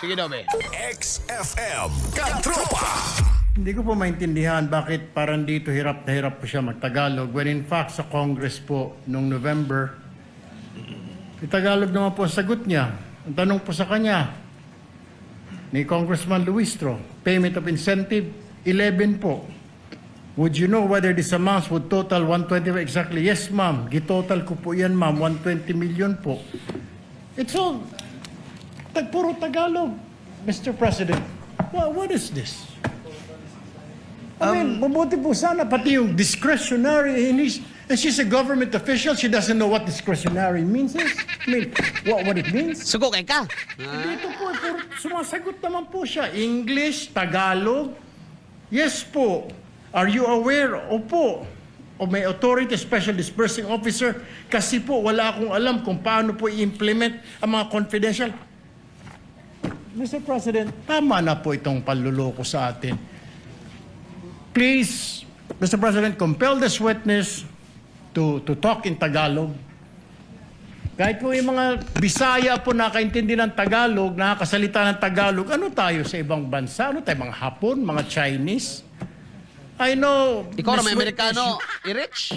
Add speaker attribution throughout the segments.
Speaker 1: Sige daw, be.
Speaker 2: XFM Katropa.
Speaker 3: Hindi ko po maintindihan bakit parang dito hirap na hirap po siya magtagalog when in fact sa Congress po nung November, Tagalog naman po ang sagot niya. Ang tanong po sa kanya ni Congressman Luistro, payment of incentive, 11 po. Would you know whether this amounts would total 120 exactly? Yes, ma'am. Gitotal ko po yan, ma'am. 120 million po. It's all puro Tagalog, Mr. President. What is this? I mean, mabuti po sana pati yung discretionary and she's a government official, she doesn't know what discretionary means. I mean, what it means?
Speaker 1: Suko kay ka.
Speaker 3: Dito po, sumasagot naman po siya. English, Tagalog. Yes po. Are you aware? Opo. O may authority, special disbursing officer. Kasi po, wala akong alam kung paano po i-implement ang mga confidential. Mr. President, tama na po itong panluloko sa atin. Please, Mr. President, compel this witness to talk in Tagalog. Kahit po yung mga Bisaya po nakaintindi ng Tagalog, nakakasalita ng Tagalog, ano tayo sa ibang bansa? Ano tayo, mga Hapon, mga Chinese? I know...
Speaker 1: Ikaw na may
Speaker 3: Miss
Speaker 1: Amerikano, i-rich?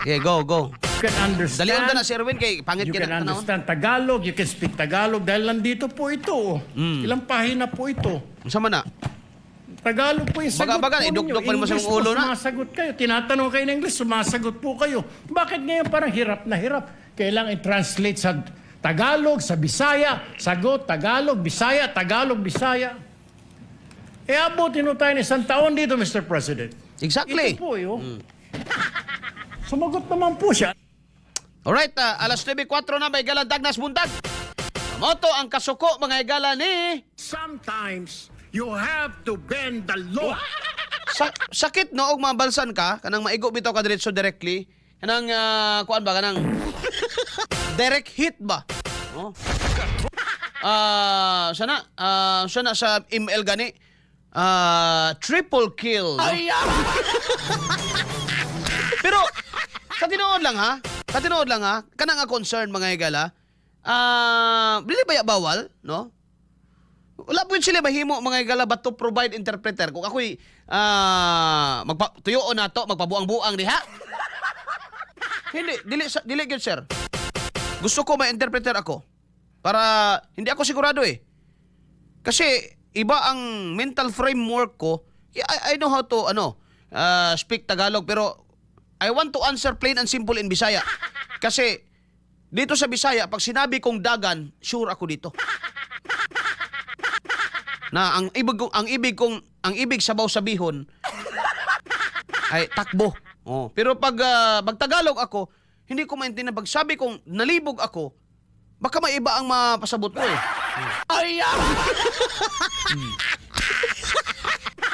Speaker 1: Okay, go.
Speaker 3: You can understand.
Speaker 1: Dalion ka na, Sir Erwin, kay pangit
Speaker 3: You
Speaker 1: ka
Speaker 3: can
Speaker 1: na.
Speaker 3: understand Tagalog, you can speak Tagalog, dahil nandito po ito. Ilang pahina po ito.
Speaker 1: Sama na.
Speaker 3: Tagalog po yung sagot
Speaker 1: Baga-baga,
Speaker 3: po ninyo.
Speaker 1: idugtog pa naman sa
Speaker 3: English
Speaker 1: ulo
Speaker 3: po,
Speaker 1: na.
Speaker 3: sumasagot kayo. Tinatanong kayo ng English, sumasagot po kayo. Bakit ngayon parang hirap na hirap? Kailangan i-translate sa Tagalog, sa Bisaya, sagot, Tagalog, Bisaya, Tagalog, Bisaya. E abutin mo tayo ng isang taon dito, Mr. President.
Speaker 1: Exactly.
Speaker 3: Ito po yun. Sumagot naman po siya.
Speaker 1: Alright, alas 9:04 na, may galang Tagnas Buntag. Moto ang kasuko, mga igala ni...
Speaker 3: Sometimes, you have to bend the law.
Speaker 1: Sakit no, og mabalsan ka, kanang maigo bitaw ka diretso directly. Kanang, kuan ba, kanang... direct hit ba? Oh. Sana sa ML gani. Triple kill. No? Pero, katinood lang ha, kanang nga concern mga higala, dili ba bawal, no? Wala po yun sila mahimo mga higala but to provide interpreter. Kung ako'y tuyoon na to, magpabuang-buang diha. Hindi, dili good sir. Gusto ko may interpreter ako. Para, hindi ako sigurado eh. Kasi, iba ang mental framework ko. I know how to, speak Tagalog, pero I want to answer plain and simple in Bisaya. Kasi, dito sa Bisaya, pag sinabi kong dagan, sure ako dito. Na ang ibig sabaw sabihon ay takbo. Oh, pero pag Tagalog ako, hindi ko maintindihan pag sabi kong nalibog ako, baka may iba ang mapasabot ko eh.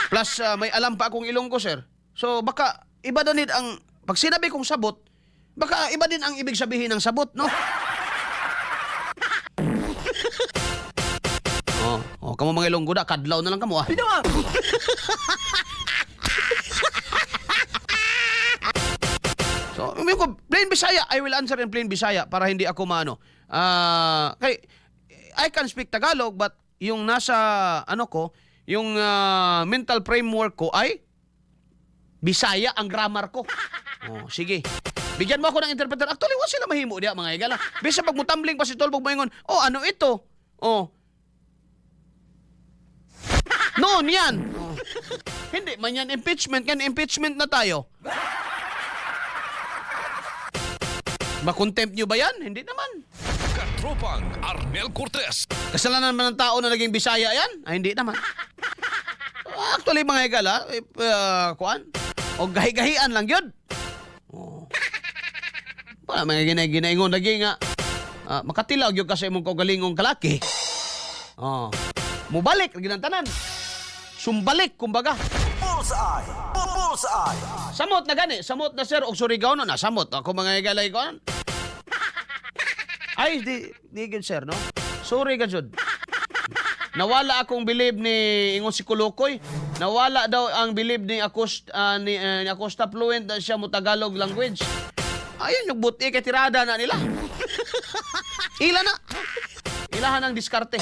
Speaker 1: Plus may alam pa akong Ilonggo, sir. So baka iba din ang pag sinabi kong sabot, baka iba din ang ibig sabihin ng sabot, no? Kamo mga Ilonggo da, kadlaw na lang kamo ah. So, plain Bisaya, I will answer in plain Bisaya para hindi ako kay I can speak Tagalog but yung nasa yung mental framework ko ay Bisaya ang grammar ko. Sige. Bigyan mo ako ng interpreter. Actually, wala sila mahimo diya mga higala. Bisa pag mutambling pa si Tolbog moingon, ano ito? Noon yan. Hindi man yan impeachment. Kan impeachment na tayo. Makontempt nyo ba yan? Hindi naman.
Speaker 2: Katropang Arnel Cortez.
Speaker 1: Kasalanan naman ng tao na naging Bisaya yan? Hindi naman. Actually, mga higala, kuan? O gahi-gahian lang yun. Wala, mga ginay-ginaingon lagi nga. Makatilaw yun kasi mong kaugalingong kalaki. Mubalik, ginantanan. Sumbalik, kumbaga.
Speaker 2: Bullseye.
Speaker 1: Samot na gani. Samot na sir. O Surigao no. Nasamot. Ako mga higalay ko. Ay, di good sir, no? Sorry ka, Jud. Nawala akong believe ni ingon si Kulukoy. Nawala daw ang believe ni Acosta fluent na siya mo Tagalog language. Ayun yung buti kay tirada na nila. Ila na. Ilahan ang diskarte.